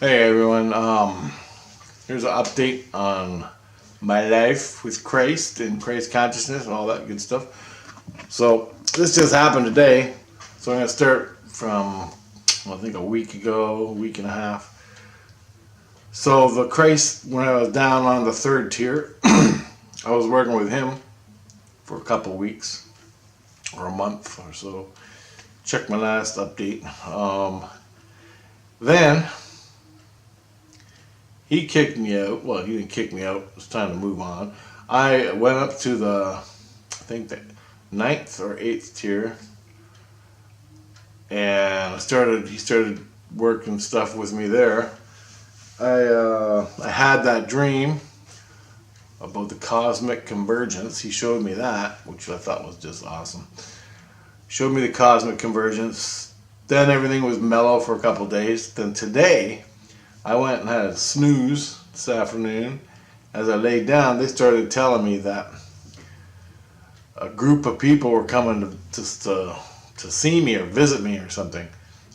Hey everyone, here's an update on my life with Christ and Christ consciousness and all that good stuff. So this just happened today. So I'm gonna start from I think a week ago, a week and a half. So the Christ, when I was down on the third tier, I was working with him for a couple weeks or a month or so. Check my last update. Then he kicked me out. Well, he didn't kick me out. It was time to move on. I went up to I think the ninth or eighth tier, and he started working stuff with me there. I had that dream about the cosmic convergence. He showed me that, which I thought was just awesome. Showed me the cosmic convergence. Then everything was mellow for a couple days. Then today, I went and had a snooze this afternoon. As I laid down, they started telling me that a group of people were coming to see me or visit me or something.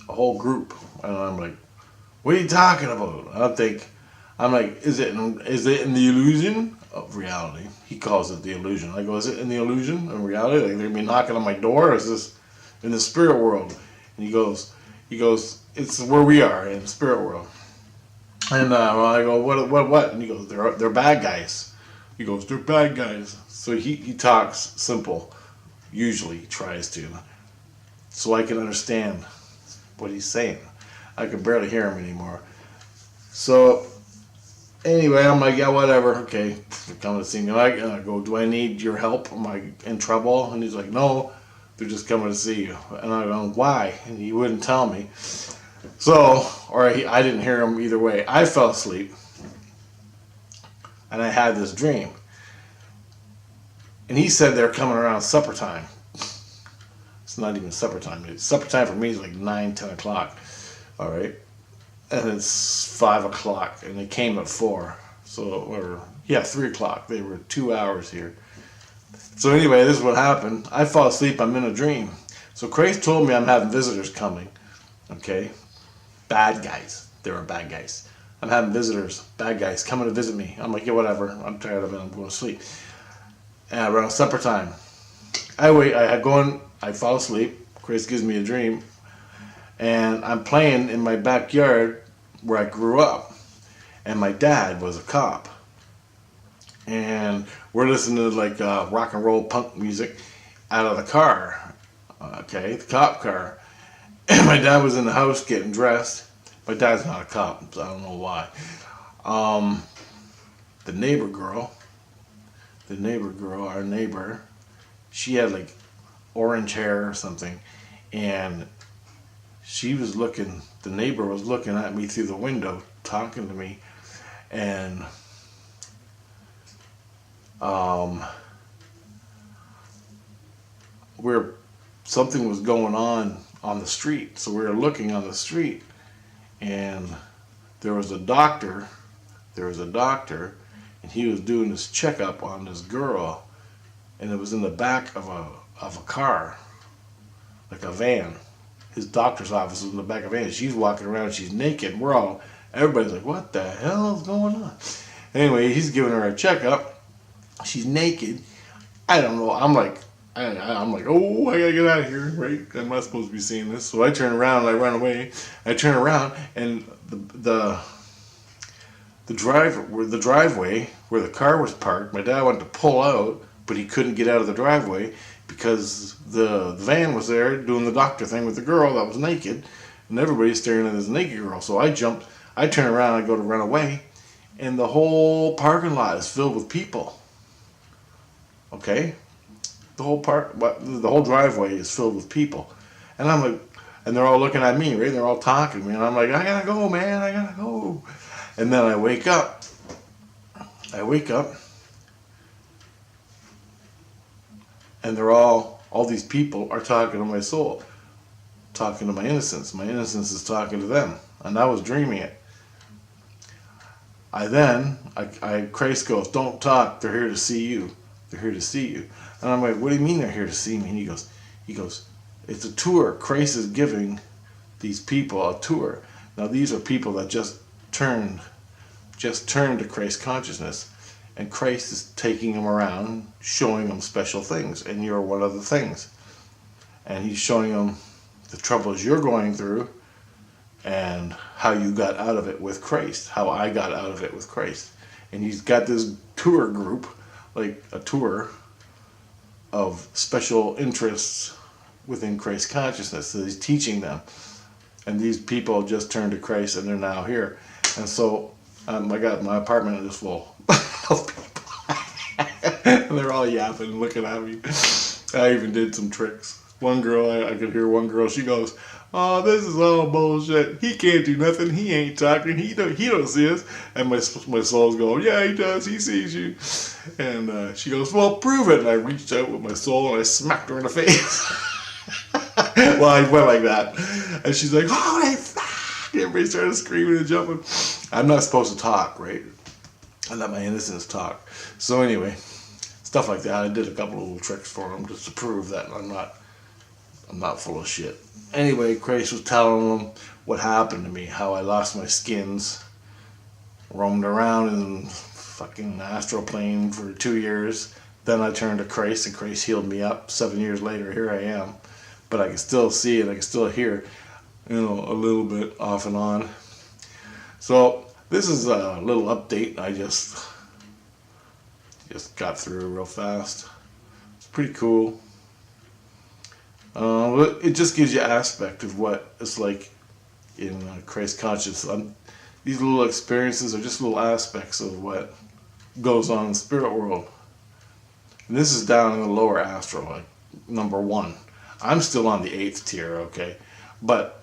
A whole group. And I'm like, what are you talking about? I'm like, is it in the illusion of reality? He calls it the illusion. I go, is it in the illusion of reality? Like they're gonna be knocking on my door? Or is this in the spirit world? And he goes, it's where we are in the spirit world. And I go, what? And he goes, they're bad guys. He goes, they're bad guys. So he talks simple. Usually he tries to, so I can understand what he's saying. I could barely hear him anymore. So anyway, I'm like, yeah, whatever. Okay, they're coming to see me. I go, do I need your help? Am I in trouble? And he's like, no, they're just coming to see you. And I go, why? And he wouldn't tell me. So, I didn't hear him either way. I fell asleep, and I had this dream. And he said they're coming around supper time. It's not even supper time. Supper time for me is like 9, 10 o'clock. All right. And it's 5 o'clock, and they came at 4. So, 3 o'clock. They were 2 hours here. So anyway, this is what happened. I fall asleep. I'm in a dream. So Crais told me I'm having visitors coming. Okay. Bad guys. They were bad guys. I'm having visitors, bad guys, coming to visit me. I'm like, yeah, whatever. I'm tired of it. I'm going to sleep. And around supper time, I fall asleep. Crais gives me a dream. And I'm playing in my backyard where I grew up. And my dad was a cop. And we're listening to like rock and roll punk music out of the car. Okay, the cop car. And my dad was in the house getting dressed. My dad's not a cop, so I don't know why. The neighbor girl, our neighbor, she had like orange hair or something. And the neighbor was looking at me through the window, talking to me. And something was going on the street. So we were looking on the street, and there was a doctor, and he was doing this checkup on this girl, and it was in the back of a car, like a van. His doctor's office was in the back of a van. She's walking around, she's naked. Everybody's like, what the hell is going on? Anyway, he's giving her a checkup. She's naked. I don't know. I'm like, oh, I gotta get out of here, right? I'm not supposed to be seeing this. So I turn around and I run away. I turn around, and the driveway where the car was parked, my dad wanted to pull out, but he couldn't get out of the driveway because the van was there doing the doctor thing with the girl that was naked, and everybody's staring at this naked girl. So I turn around, I go to run away, and the whole parking lot is filled with people. Okay? The whole driveway is filled with people. And I'm like, and they're all looking at me, right? They're all talking to me, and I'm like, I gotta go, man, I gotta go. And then I wake up, and all these people are talking to my soul, talking to my innocence. My innocence is talking to them, and I was dreaming it. Crais goes, don't talk, they're here to see you. They're here to see you. And I'm like, what do you mean they're here to see me? And he goes, it's a tour. Crais is giving these people a tour. Now these are people that just just turned to Christ consciousness, and Christ is taking them around, showing them special things, and you're one of the things. And he's showing them the troubles you're going through and how you got out of it with Christ, how I got out of it with Christ. And he's got this tour group, like a tour of special interests within Christ consciousness that he's teaching them. And these people just turned to Christ and they're now here. And so I got my apartment is full of people. And they're all yapping and looking at me. I even did some tricks. One girl, I could hear one girl, she goes, "Oh, this is all bullshit. He can't do nothing. He ain't talking. He don't see us." And my soul's going, "Yeah, he does. He sees you." And she goes, "Well, prove it." And I reached out with my soul and I smacked her in the face. Well, I went like that. And she's like, "Holy fuck!" Everybody started screaming and jumping. I'm not supposed to talk, right? I let my innocence talk. So anyway, stuff like that. I did a couple of little tricks for them just to prove that I'm not full of shit. Anyway, Crais was telling them what happened to me, how I lost my skins, roamed around in fucking astral plane for 2 years. Then I turned to Crais, and Crais healed me up. 7 years later, here I am. But I can still see it, I can still hear, a little bit off and on. So this is a little update I just got through real fast. It's pretty cool. It just gives you aspect of what it's like in Christ consciousness. These little experiences are just little aspects of what goes on in the spirit world. And this is down in the lower astral, like number 1. I'm still on the 8th tier, okay? But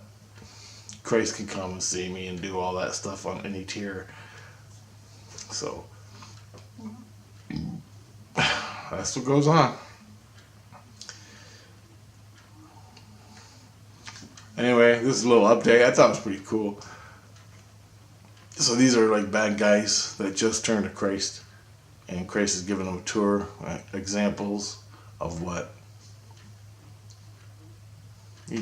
Christ can come and see me and do all that stuff on any tier. So that's what goes on. Anyway, this is a little update. I thought it was pretty cool. So these are like bad guys that just turned to Christ, and Christ is giving them a tour, examples of what, they're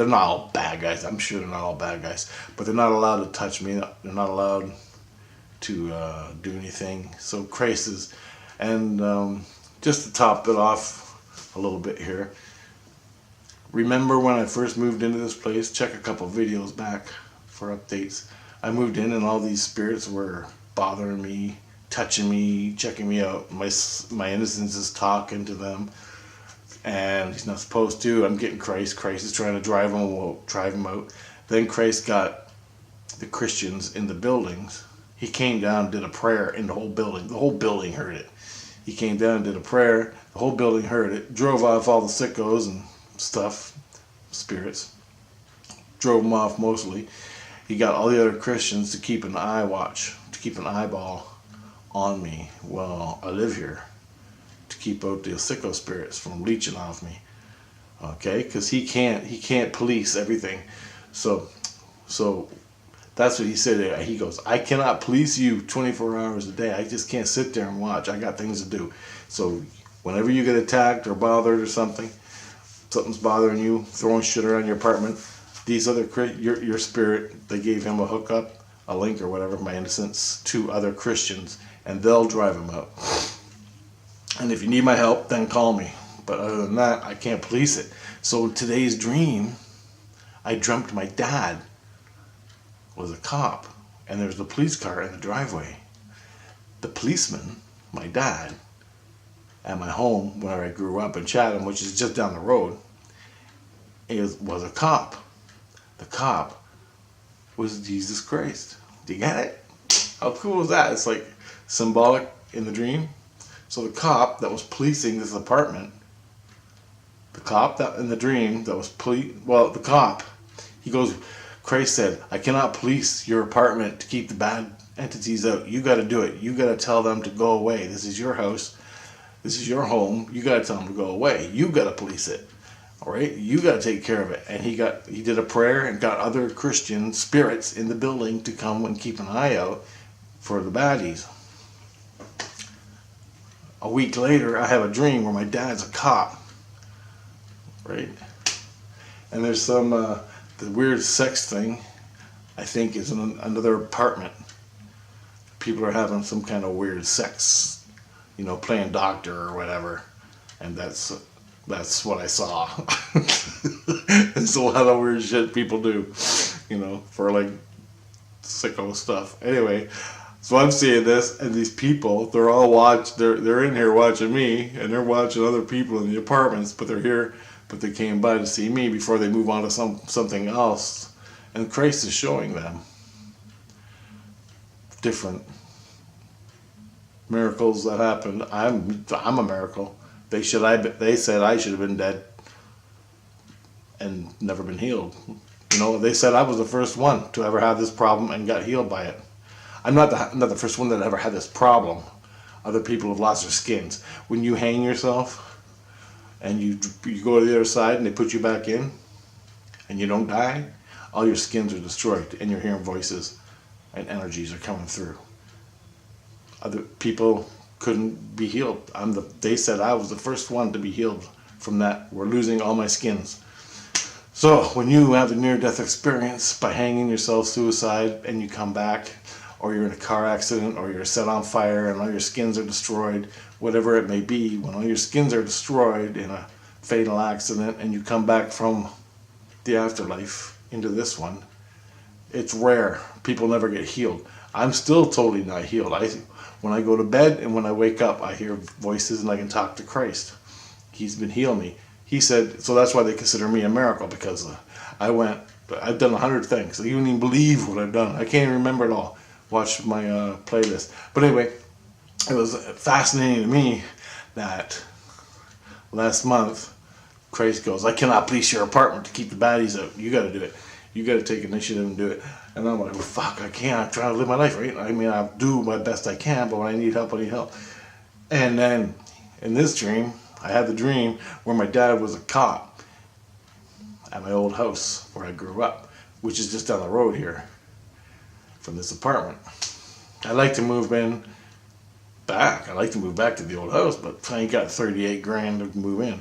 not all bad guys. I'm sure they're not all bad guys, but they're not allowed to touch me. They're not allowed to do anything. So Crais is, and just to top it off a little bit here, remember when I first moved into this place? Check a couple videos back for updates. I moved in and all these spirits were bothering me, touching me, checking me out. My innocence is talking to them, and he's not supposed to. I'm getting Crais. Crais is trying to drive him out. Then Crais got the Christians in the buildings. He came down and did a prayer in the whole building. The whole building heard it. He came down and did a prayer. The whole building heard it. Drove off all the sickos and stuff, spirits. Drove them off mostly. He got all the other Christians to keep an eye watch, to keep an eyeball on me while I live here, to keep out the sicko spirits from leeching off me. Okay, because he can't police everything. So that's what he said. He goes, "I cannot police you 24 hours a day. I just can't sit there and watch. I got things to do." So whenever you get attacked or bothered or something's bothering you, throwing shit around your apartment, these other your spirit, they gave him a hookup, a link or whatever, my innocence, to other Christians, and they'll drive him out. And if you need my help, then call me. But other than that, I can't police it. So today's dream, I dreamt my dad was a cop, and there was a police car in the driveway. The policeman, my dad, at my home where I grew up in Chatham, which is just down the road, was a cop. The cop was Jesus Christ. Do you get it? How cool is that? It's like symbolic in the dream. So the cop that was policing this apartment, the cop that in the dream that was the cop, he goes, Crais said, "I cannot police your apartment to keep the bad entities out. You got to do it. You got to tell them to go away. This is your house. This is your home. You got to tell them to go away. You got to police it. All right? You got to take care of it." And he did a prayer and got other Christian spirits in the building to come and keep an eye out for the baddies. A week later, I have a dream where my dad's a cop, right? And there's some the weird sex thing I think is in another apartment. People are having some kind of weird sex, you know, playing doctor or whatever, and that's what I saw. It's a lot of weird shit people do, you know, for like sicko stuff. Anyway, so I'm seeing this, and these people, they're all they're in here watching me, and they're watching other people in the apartments, but they're here, but they came by to see me before they move on to something else. And Crais is showing them different miracles that happened. I'm a miracle. They said I should have been dead and never been healed. You know, they said I was the first one to ever have this problem and got healed by it. I'm not the first one that ever had this problem. Other people have lost their skins. When you hang yourself and you go to the other side and they put you back in and you don't die, all your skins are destroyed and you're hearing voices and energies are coming through. Other people couldn't be healed. They said I was the first one to be healed from that. We're losing all my skins. So when you have a near-death experience by hanging yourself, suicide, and you come back, or you're in a car accident, or you're set on fire and all your skins are destroyed, whatever it may be, when all your skins are destroyed in a fatal accident and you come back from the afterlife into this one, it's rare. People never get healed. I'm still totally not healed. When I go to bed and when I wake up, I hear voices and I can talk to Christ. He's been healing me. He said, so that's why they consider me a miracle, because I've done 100 things. You don't even believe what I've done. I can't even remember it all. Watch my playlist. But anyway, it was fascinating to me that last month, Crais goes, I cannot police your apartment to keep the baddies out. You got to do it. You got to take initiative and do it. And I'm like, well, fuck, I can't. I'm trying to live my life, right? I mean, I'll do my best I can, but when I need help, I need help. And then in this dream, I had the dream where my dad was a cop at my old house where I grew up, which is just down the road here from this apartment. I like to move back. I like to move back to the old house, but I ain't got 38 grand to move in.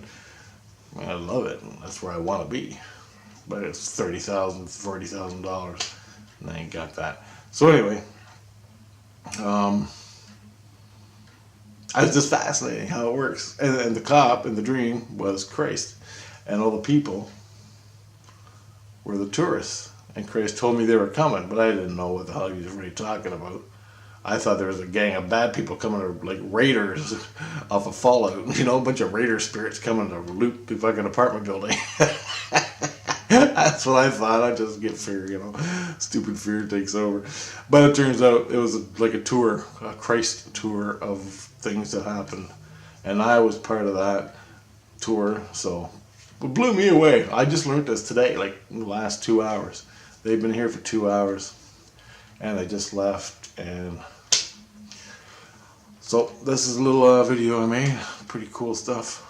I mean, I love it. That's where I want to be. But it's $30,000, $40,000, and I ain't got that. So anyway, it's just fascinating how it works. And the cop in the dream was Crais, and all the people were the tourists. And Crais told me they were coming, but I didn't know what the hell he was really talking about. I thought there was a gang of bad people coming, or like raiders off of Fallout. You know, a bunch of raider spirits coming to loot the fucking apartment building. That's what I thought. I just get fear, you know. Stupid fear takes over. But it turns out it was like a tour, a Crais tour of things that happened. And I was part of that tour, so it blew me away. I just learned this today, like in the last 2 hours. They've been here for 2 hours, and I just left. And so this is a little video I made. Pretty cool stuff.